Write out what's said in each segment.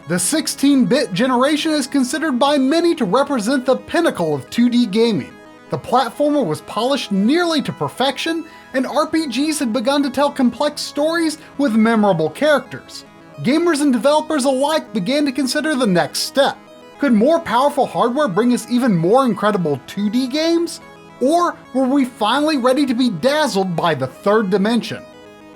The 16-bit generation is considered by many to represent the pinnacle of 2D gaming. The platformer was polished nearly to perfection, and RPGs had begun to tell complex stories with memorable characters. Gamers and developers alike began to consider the next step. Could more powerful hardware bring us even more incredible 2D games? Or were we finally ready to be dazzled by the third dimension?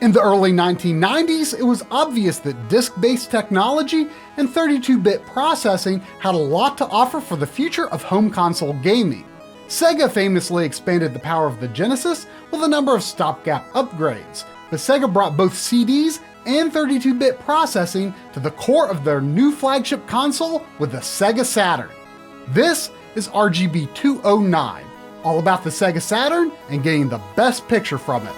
In the early 1990s, it was obvious that disk-based technology and 32-bit processing had a lot to offer for the future of home console gaming. Sega famously expanded the power of the Genesis with a number of stopgap upgrades, but Sega brought both CDs and 32-bit processing to the core of their new flagship console with the Sega Saturn. This is RGB209, all about the Sega Saturn and getting the best picture from it.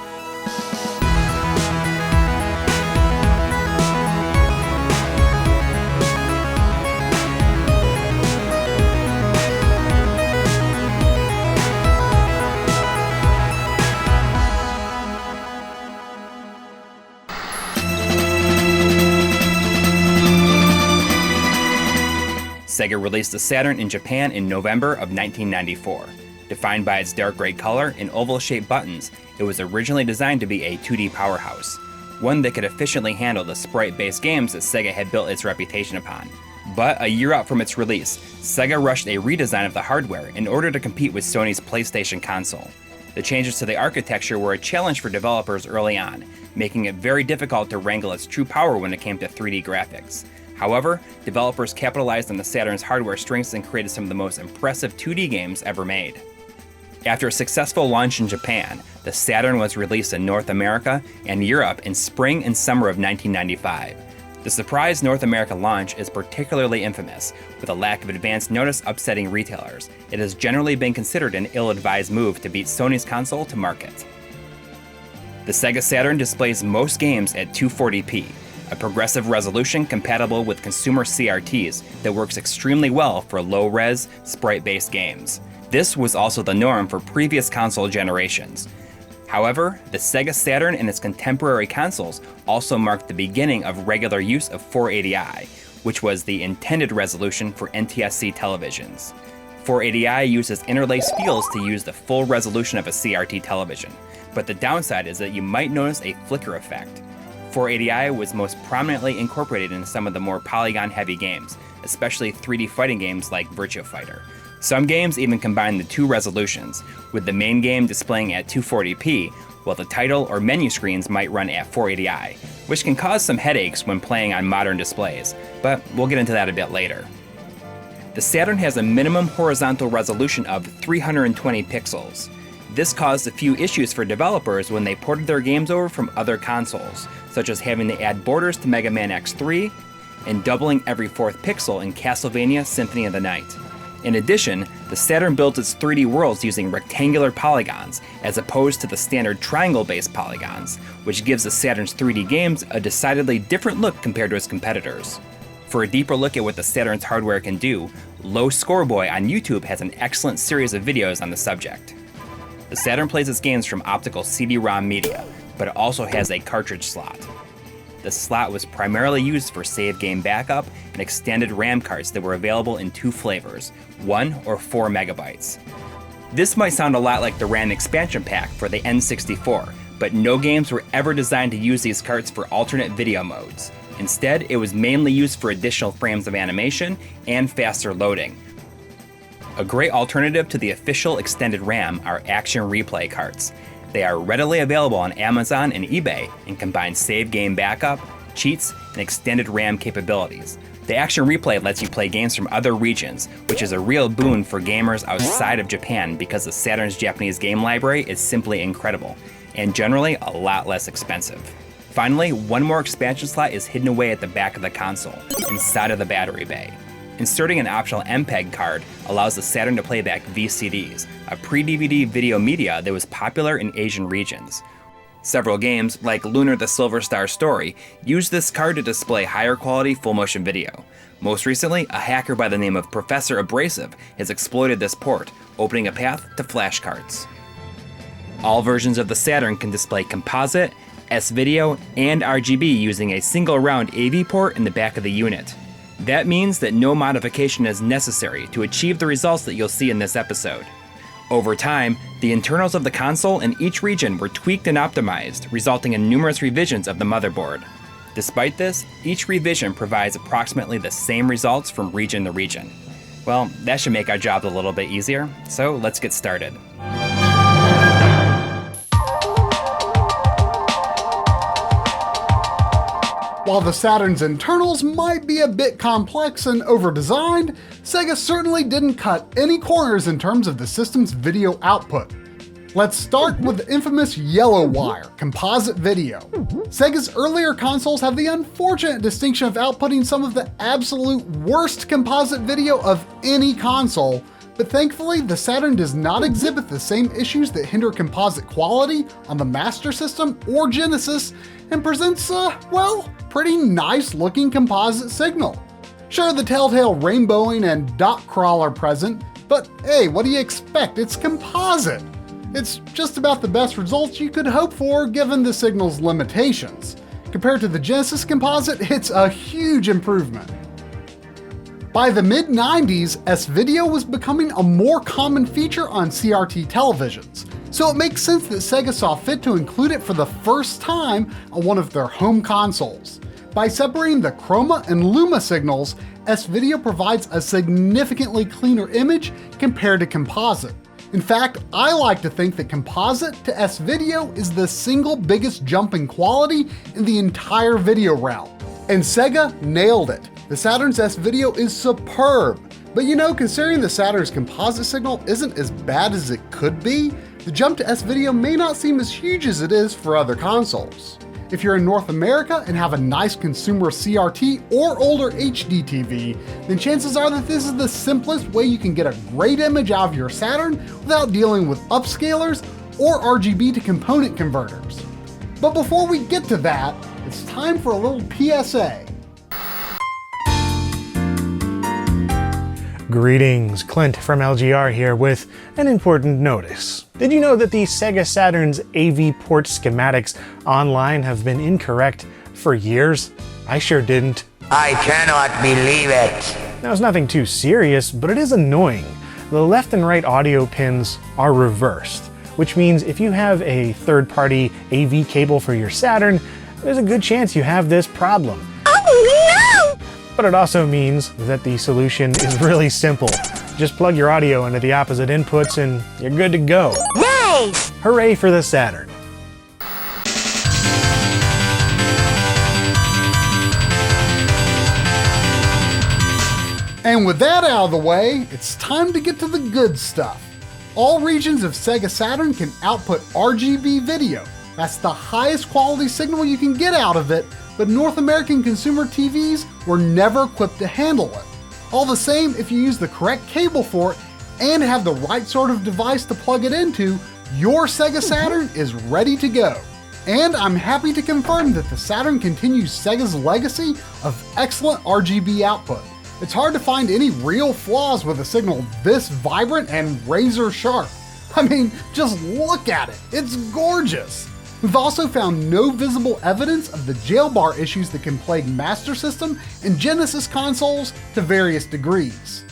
Sega released the Saturn in Japan in November of 1994. Defined by its dark gray color and oval-shaped buttons, it was originally designed to be a 2D powerhouse, one that could efficiently handle the sprite-based games that Sega had built its reputation upon. But a year out from its release, Sega rushed a redesign of the hardware in order to compete with Sony's PlayStation console. The changes to the architecture were a challenge for developers early on, making it very difficult to wrangle its true power when it came to 3D graphics. However, developers capitalized on the Saturn's hardware strengths and created some of the most impressive 2D games ever made. After a successful launch in Japan, the Saturn was released in North America and Europe in spring and summer of 1995. The surprise North American launch is particularly infamous, with a lack of advance notice upsetting retailers. It has generally been considered an ill-advised move to beat Sony's console to market. The Sega Saturn displays most games at 240p, a progressive resolution compatible with consumer CRTs that works extremely well for low-res, sprite-based games. This was also the norm for previous console generations. However, the Sega Saturn and its contemporary consoles also marked the beginning of regular use of 480i, which was the intended resolution for NTSC televisions. 480i uses interlaced fields to use the full resolution of a CRT television, but the downside is that you might notice a flicker effect. 480i was most prominently incorporated in some of the more polygon-heavy games, especially 3D fighting games like Virtua Fighter. Some games even combine the two resolutions, with the main game displaying at 240p, while the title or menu screens might run at 480i, which can cause some headaches when playing on modern displays, but we'll get into that a bit later. The Saturn has a minimum horizontal resolution of 320 pixels. This caused a few issues for developers when they ported their games over from other consoles, such as having to add borders to Mega Man X3 and doubling every fourth pixel in Castlevania Symphony of the Night. In addition, the Saturn built its 3D worlds using rectangular polygons, as opposed to the standard triangle-based polygons, which gives the Saturn's 3D games a decidedly different look compared to its competitors. For a deeper look at what the Saturn's hardware can do, Low Scoreboy on YouTube has an excellent series of videos on the subject. The Saturn plays its games from optical CD-ROM media, but it also has a cartridge slot. The slot was primarily used for save game backup and extended RAM cards that were available in two flavors, 1 or 4 megabytes. This might sound a lot like the RAM expansion pack for the N64, but no games were ever designed to use these cards for alternate video modes. Instead, it was mainly used for additional frames of animation and faster loading. A great alternative to the official extended RAM are Action Replay cards. They are readily available on Amazon and eBay and combine save game backup, cheats, and extended RAM capabilities. The Action Replay lets you play games from other regions, which is a real boon for gamers outside of Japan because the Saturn's Japanese game library is simply incredible, and generally a lot less expensive. Finally, one more expansion slot is hidden away at the back of the console, inside of the battery bay. Inserting an optional MPEG card allows the Saturn to play back VCDs, a pre-DVD video media that was popular in Asian regions. Several games, like Lunar the Silver Star Story, use this card to display higher quality full-motion video. Most recently, a hacker by the name of Professor Abrasive has exploited this port, opening a path to flash cards. All versions of the Saturn can display composite, S-Video, and RGB using a single round AV port in the back of the unit. That means that no modification is necessary to achieve the results that you'll see in this episode. Over time, the internals of the console in each region were tweaked and optimized, resulting in numerous revisions of the motherboard. Despite this, each revision provides approximately the same results from region to region. Well, that should make our job a little bit easier, so let's get started. While the Saturn's internals might be a bit complex and over-designed, Sega certainly didn't cut any corners in terms of the system's video output. Let's start with the infamous yellow wire, composite video. Sega's earlier consoles have the unfortunate distinction of outputting some of the absolute worst composite video of any console, but thankfully the Saturn does not exhibit the same issues that hinder composite quality on the Master System or Genesis, and presents well, pretty nice looking composite signal. Sure, the telltale rainbowing and dot crawl are present, but hey, what do you expect? It's composite. It's just about the best results you could hope for given the signal's limitations. Compared to the Genesis composite, it's a huge improvement. By the mid-90s, S-Video was becoming a more common feature on CRT televisions, so it makes sense that Sega saw fit to include it for the first time on one of their home consoles. By separating the chroma and luma signals, S-Video provides a significantly cleaner image compared to composite. In fact, I like to think that composite to S-Video is the single biggest jump in quality in the entire video realm. And Sega nailed it. The Saturn's S-Video is superb. But you know, considering the Saturn's composite signal isn't as bad as it could be, the jump to S-Video may not seem as huge as it is for other consoles. If you're in North America and have a nice consumer CRT or older HD TV, then chances are that this is the simplest way you can get a great image out of your Saturn without dealing with upscalers or RGB to component converters. But before we get to that, it's time for a little PSA. Greetings, Clint from LGR here with an important notice. Did you know that the Sega Saturn's AV port schematics online have been incorrect for years? I sure didn't. I cannot believe it. Now, it's nothing too serious, but it is annoying. The left and right audio pins are reversed, which means if you have a third-party AV cable for your Saturn, there's a good chance you have this problem. Oh no! But it also means that the solution is really simple. Just plug your audio into the opposite inputs and you're good to go. Nice! Hooray for the Saturn. And with that out of the way, it's time to get to the good stuff. All regions of Sega Saturn can output RGB video. That's the highest quality signal you can get out of it, but North American consumer TVs were never equipped to handle it. All the same, if you use the correct cable for it and have the right sort of device to plug it into, your Sega Saturn is ready to go. And I'm happy to confirm that the Saturn continues Sega's legacy of excellent RGB output. It's hard to find any real flaws with a signal this vibrant and razor sharp. I mean, just look at it, it's gorgeous. We've also found no visible evidence of the jailbar issues that can plague Master System and Genesis consoles to various degrees.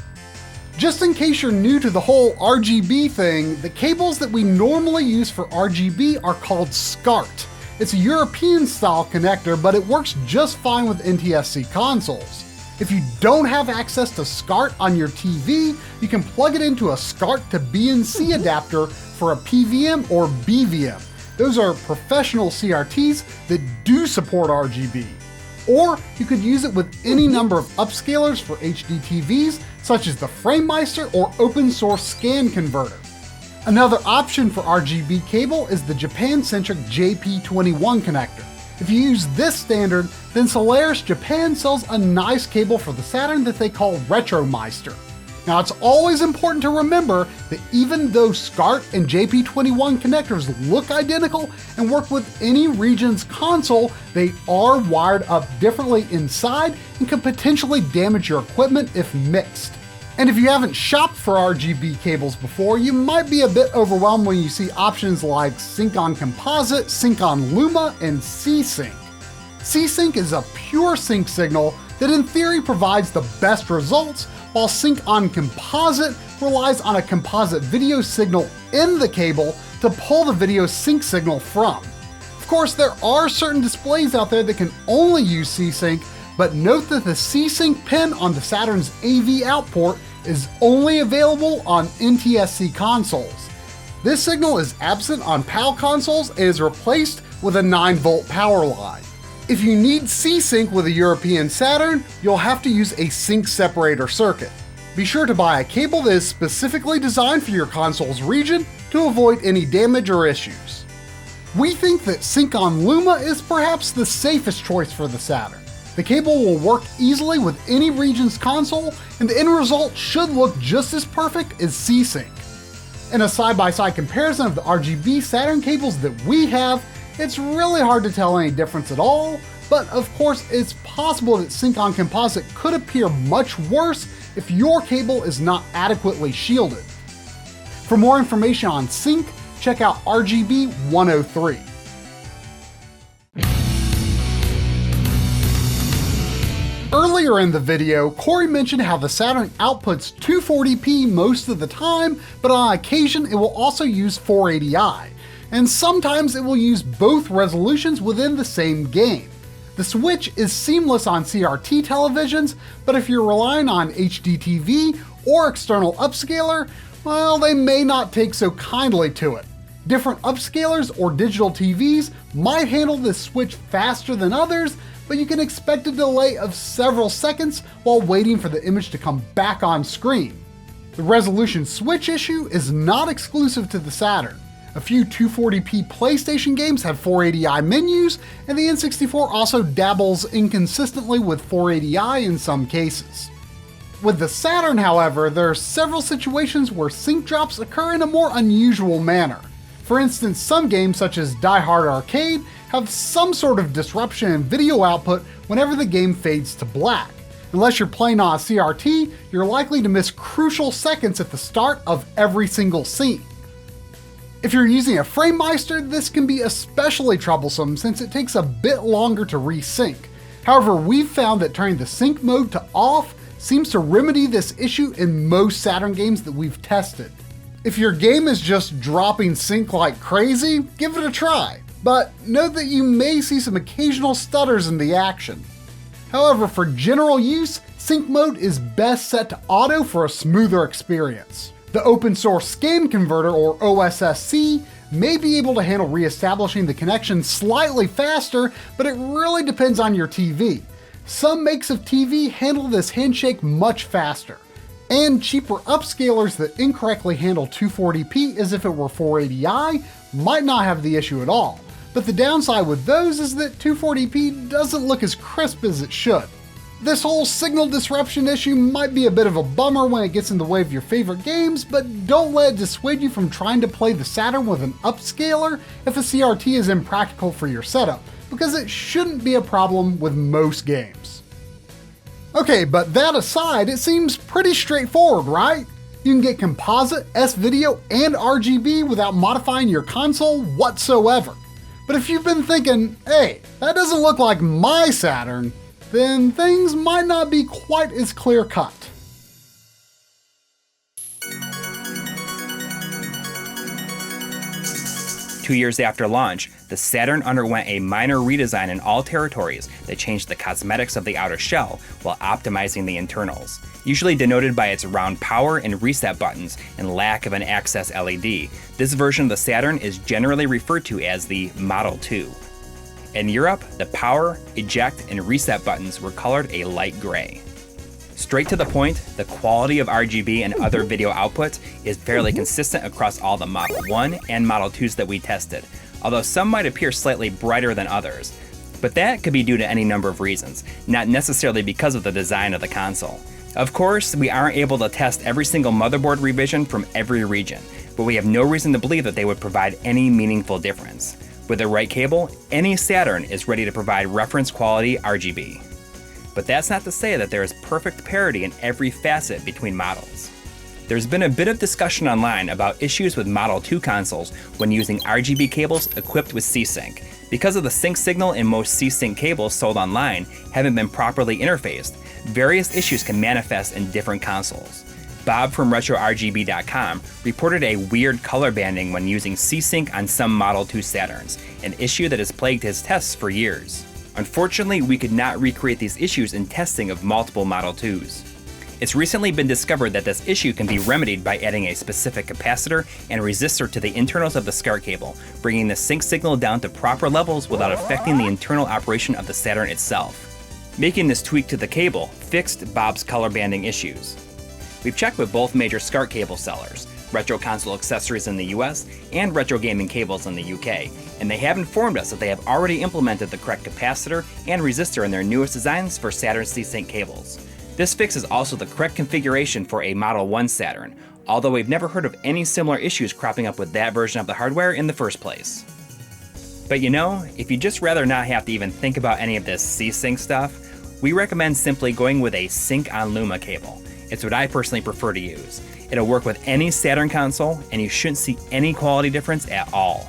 Just in case you're new to the whole RGB thing, the cables that we normally use for RGB are called SCART. It's a European style connector, but it works just fine with NTSC consoles. If you don't have access to SCART on your TV, you can plug it into a SCART to BNC adapter for a PVM or BVM. Those are professional CRTs that do support RGB. Or you could use it with any number of upscalers for HD TVs, such as the Framemeister or open source scan converter. Another option for RGB cable is the Japan-centric JP21 connector. If you use this standard, then Solaris Japan sells a nice cable for the Saturn that they call RetroMeister. Now, it's always important to remember that even though SCART and JP21 connectors look identical and work with any region's console, they are wired up differently inside and can potentially damage your equipment if mixed. And if you haven't shopped for RGB cables before, you might be a bit overwhelmed when you see options like Sync-on-Composite, Sync-on-Luma, and C-Sync. C-Sync is a pure sync signal that in theory provides the best results, while Sync-on-Composite relies on a composite video signal in the cable to pull the video sync signal from. Of course, there are certain displays out there that can only use C-Sync, but note that the C-Sync pin on the Saturn's AV out port is only available on NTSC consoles. This signal is absent on PAL consoles and is replaced with a 9-volt power line. If you need C-Sync with a European Saturn, you'll have to use a sync separator circuit. Be sure to buy a cable that is specifically designed for your console's region to avoid any damage or issues. We think that Sync-on-Luma is perhaps the safest choice for the Saturn. The cable will work easily with any region's console, and the end result should look just as perfect as C-Sync. In a side-by-side comparison of the RGB Saturn cables that we have, it's really hard to tell any difference at all, but of course it's possible that Sync-on-Composite could appear much worse if your cable is not adequately shielded. For more information on Sync, check out RGB 103. Earlier in the video, Coury mentioned how the Saturn outputs 240p most of the time, but on occasion it will also use 480i. And sometimes it will use both resolutions within the same game. The switch is seamless on CRT televisions, but if you're relying on HDTV or external upscaler, well, they may not take so kindly to it. Different upscalers or digital TVs might handle this switch faster than others, but you can expect a delay of several seconds while waiting for the image to come back on screen. The resolution switch issue is not exclusive to the Saturn. A few 240p PlayStation games have 480i menus, and the N64 also dabbles inconsistently with 480i in some cases. With the Saturn, however, there are several situations where sync drops occur in a more unusual manner. For instance, some games such as Die Hard Arcade have some sort of disruption in video output whenever the game fades to black. Unless you're playing on a CRT, you're likely to miss crucial seconds at the start of every single scene. If you're using a Framemeister, this can be especially troublesome since it takes a bit longer to resync. However, we've found that turning the sync mode to off seems to remedy this issue in most Saturn games that we've tested. If your game is just dropping sync like crazy, give it a try, but note that you may see some occasional stutters in the action. However, for general use, sync mode is best set to auto for a smoother experience. The open source scan converter, or OSSC, may be able to handle re-establishing the connection slightly faster, but it really depends on your TV. Some makes of TV handle this handshake much faster. And cheaper upscalers that incorrectly handle 240p as if it were 480i might not have the issue at all. But the downside with those is that 240p doesn't look as crisp as it should. This whole signal disruption issue might be a bit of a bummer when it gets in the way of your favorite games, but don't let it dissuade you from trying to play the Saturn with an upscaler if a CRT is impractical for your setup, because it shouldn't be a problem with most games. Okay, but that aside, it seems pretty straightforward, right? You can get composite, S-Video, and RGB without modifying your console whatsoever. But if you've been thinking, hey, that doesn't look like my Saturn, then things might not be quite as clear-cut. Two years after launch, the Saturn underwent a minor redesign in all territories that changed the cosmetics of the outer shell while optimizing the internals, usually denoted by its round power and reset buttons and lack of an access LED. This version of the Saturn is generally referred to as the Model 2. In Europe, the power, eject, and reset buttons were colored a light gray. Straight to the point, the quality of RGB and other video outputs is fairly consistent across all the Model 1 and Model 2s that we tested, although some might appear slightly brighter than others. But that could be due to any number of reasons, not necessarily because of the design of the console. Of course, we aren't able to test every single motherboard revision from every region, but we have no reason to believe that they would provide any meaningful difference. With the right cable, any Saturn is ready to provide reference quality RGB. But that's not to say that there is perfect parity in every facet between models. There's been a bit of discussion online about issues with Model 2 consoles when using RGB cables equipped with C-Sync. Because of the sync signal in most C-Sync cables sold online haven't been properly interfaced, various issues can manifest in different consoles. Bob from RetroRGB.com reported a weird color banding when using C-Sync on some Model 2 Saturns, an issue that has plagued his tests for years. Unfortunately, we could not recreate these issues in testing of multiple Model 2s. It's recently been discovered that this issue can be remedied by adding a specific capacitor and resistor to the internals of the SCART cable, bringing the sync signal down to proper levels without affecting the internal operation of the Saturn itself. Making this tweak to the cable fixed Bob's color banding issues. We've checked with both major SCART cable sellers, Retro Console Accessories in the US and Retro Gaming Cables in the UK, and they have informed us that they have already implemented the correct capacitor and resistor in their newest designs for Saturn C-Sync cables. This fix is also the correct configuration for a Model 1 Saturn, although we've never heard of any similar issues cropping up with that version of the hardware in the first place. But you know, if you'd just rather not have to even think about any of this C-Sync stuff, we recommend simply going with a Sync-on-Luma cable. It's what I personally prefer to use. It'll work with any Saturn console, and you shouldn't see any quality difference at all.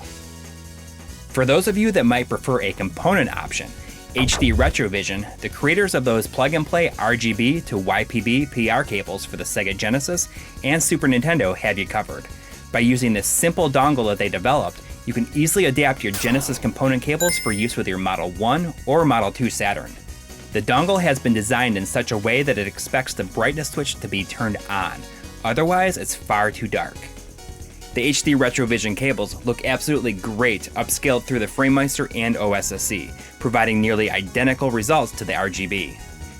For those of you that might prefer a component option, HD Retrovision, the creators of those plug-and-play RGB to YPB PR cables for the Sega Genesis and Super Nintendo have you covered. By using this simple dongle that they developed, you can easily adapt your Genesis component cables for use with your Model 1 or Model 2 Saturn. The dongle has been designed in such a way that it expects the brightness switch to be turned on, otherwise it's far too dark. The HD Retrovision cables look absolutely great upscaled through the Framemeister and OSSC, providing nearly identical results to the RGB.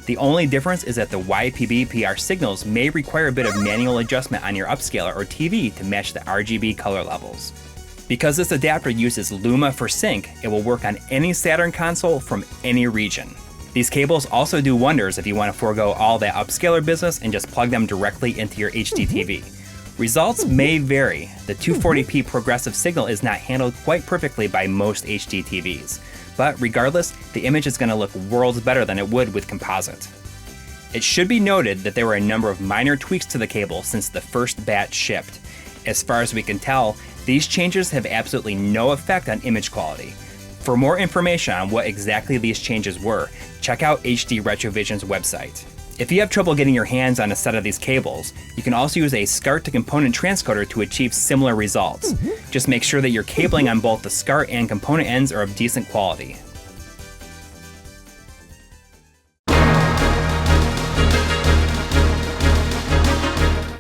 The only difference is that the YPB PR signals may require a bit of manual adjustment on your upscaler or TV to match the RGB color levels. Because this adapter uses Luma for sync, it will work on any Saturn console from any region. These cables also do wonders if you want to forego all that upscaler business and just plug them directly into your HD TV. Results may vary. The 240p progressive signal is not handled quite perfectly by most HD TVs, but regardless, the image is going to look worlds better than it would with composite. It should be noted that there were a number of minor tweaks to the cable since the first batch shipped. As far as we can tell, these changes have absolutely no effect on image quality. For more information on what exactly these changes were, check out HD Retrovision's website. If you have trouble getting your hands on a set of these cables, you can also use a SCART to component transcoder to achieve similar results. Just make sure that your cabling on both the SCART and component ends are of decent quality.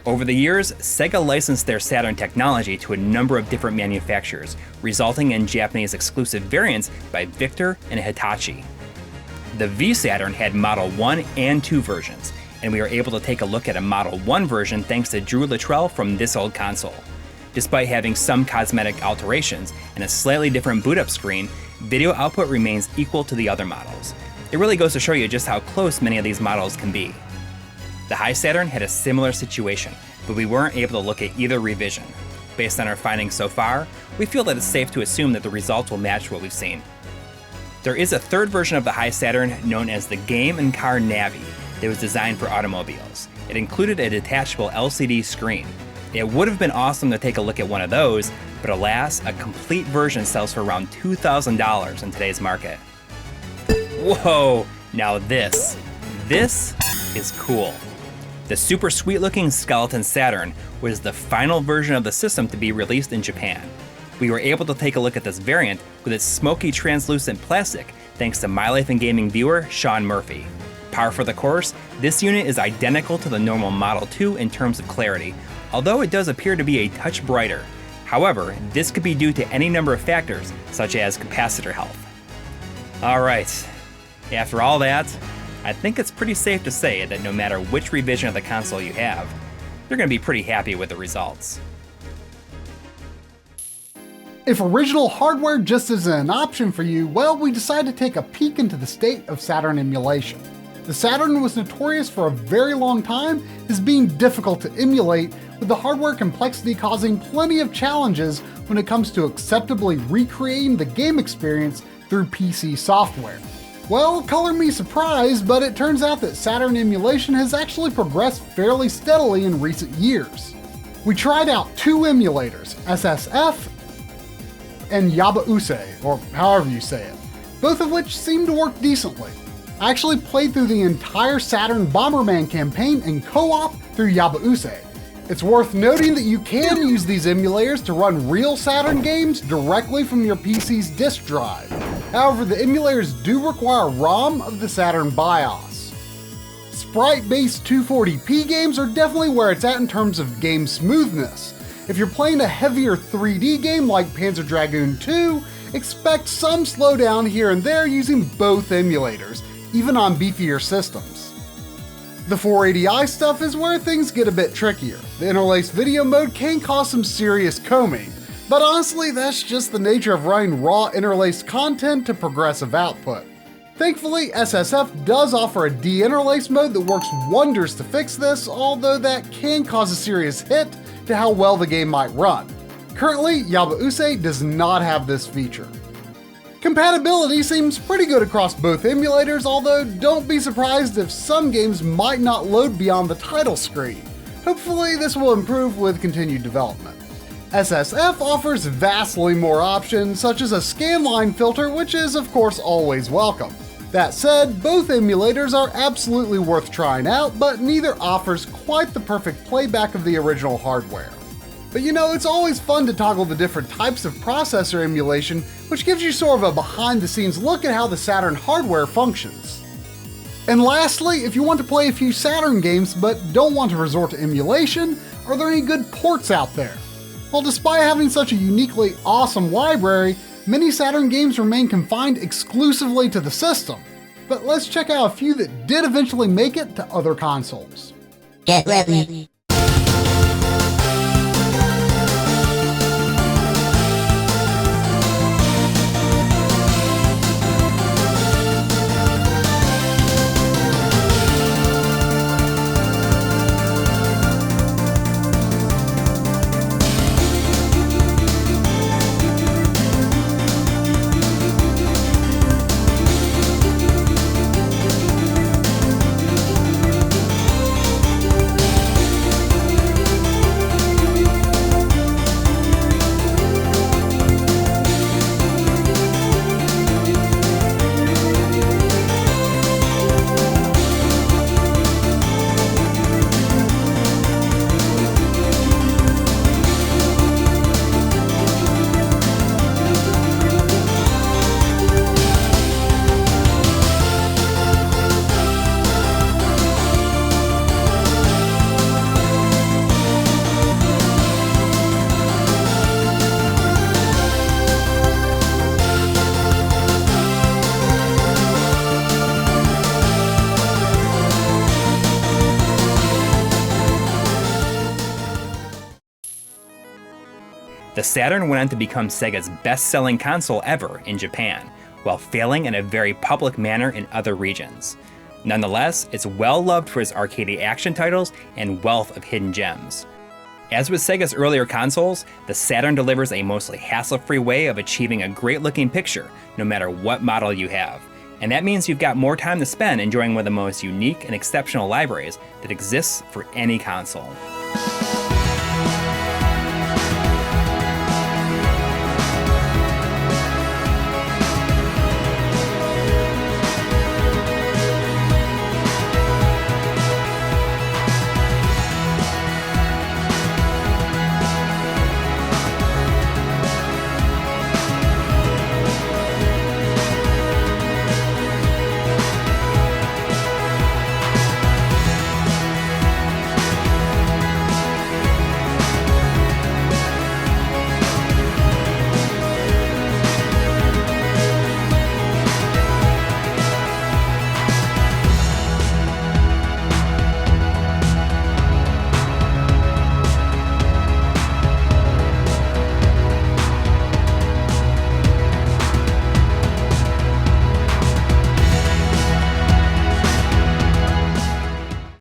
Over the years, Sega licensed their Saturn technology to a number of different manufacturers, resulting in Japanese exclusive variants by Victor and Hitachi. The V Saturn had Model 1 and 2 versions, and we were able to take a look at a Model 1 version thanks to Drew Luttrell from This Old Console. Despite having some cosmetic alterations and a slightly different boot-up screen, video output remains equal to the other models. It really goes to show you just how close many of these models can be. The High Saturn had a similar situation, but we weren't able to look at either revision. Based on our findings so far, we feel that it's safe to assume that the results will match what we've seen. There is a third version of the High Saturn known as the Game and Car Navi that was designed for automobiles. It included a detachable LCD screen. It would have been awesome to take a look at one of those, but alas, a complete version sells for around $2,000 in today's market. Whoa, now this is cool. The super sweet looking Skeleton Saturn was the final version of the system to be released in Japan. We were able to take a look at this variant with its smoky translucent plastic thanks to My Life in Gaming viewer Sean Murphy. Par for the course, this unit is identical to the normal Model 2 in terms of clarity, although it does appear to be a touch brighter. However, this could be due to any number of factors, such as capacitor health. Alright, after all that, I think it's pretty safe to say that no matter which revision of the console you have, you're going to be pretty happy with the results. If original hardware just isn't an option for you, well, we decided to take a peek into the state of Saturn emulation. The Saturn was notorious for a very long time as being difficult to emulate, with the hardware complexity causing plenty of challenges when it comes to acceptably recreating the game experience through PC software. Well, color me surprised, but it turns out that Saturn emulation has actually progressed fairly steadily in recent years. We tried out two emulators, SSF and Yabause, or however you say it, both of which seem to work decently. I actually played through the entire Saturn Bomberman campaign in co-op through Yabause. It's worth noting that you can use these emulators to run real Saturn games directly from your PC's disk drive. However, the emulators do require ROM of the Saturn BIOS. Sprite-based 240p games are definitely where it's at in terms of game smoothness. If you're playing a heavier 3D game like Panzer Dragoon 2, expect some slowdown here and there using both emulators, even on beefier systems. The 480i stuff is where things get a bit trickier. The interlaced video mode can cause some serious combing, but honestly that's just the nature of running raw interlaced content to progressive output. Thankfully, SSF does offer a de-interlace mode that works wonders to fix this, although that can cause a serious hit to how well the game might run. Currently, Yabause does not have this feature. Compatibility seems pretty good across both emulators, although don't be surprised if some games might not load beyond the title screen. Hopefully this will improve with continued development. SSF offers vastly more options, such as a scanline filter, which is of course always welcome. That said, both emulators are absolutely worth trying out, but neither offers quite the perfect playback of the original hardware. But you know, it's always fun to toggle the different types of processor emulation, which gives you sort of a behind-the-scenes look at how the Saturn hardware functions. And lastly, if you want to play a few Saturn games but don't want to resort to emulation, are there any good ports out there? Well, despite having such a uniquely awesome library, many Saturn games remain confined exclusively to the system. But let's check out a few that did eventually make it to other consoles. Get ready. The Saturn went on to become Sega's best-selling console ever in Japan, while failing in a very public manner in other regions. Nonetheless, it's well loved for its arcade action titles and wealth of hidden gems. As with Sega's earlier consoles, the Saturn delivers a mostly hassle-free way of achieving a great-looking picture, no matter what model you have. And that means you've got more time to spend enjoying one of the most unique and exceptional libraries that exists for any console.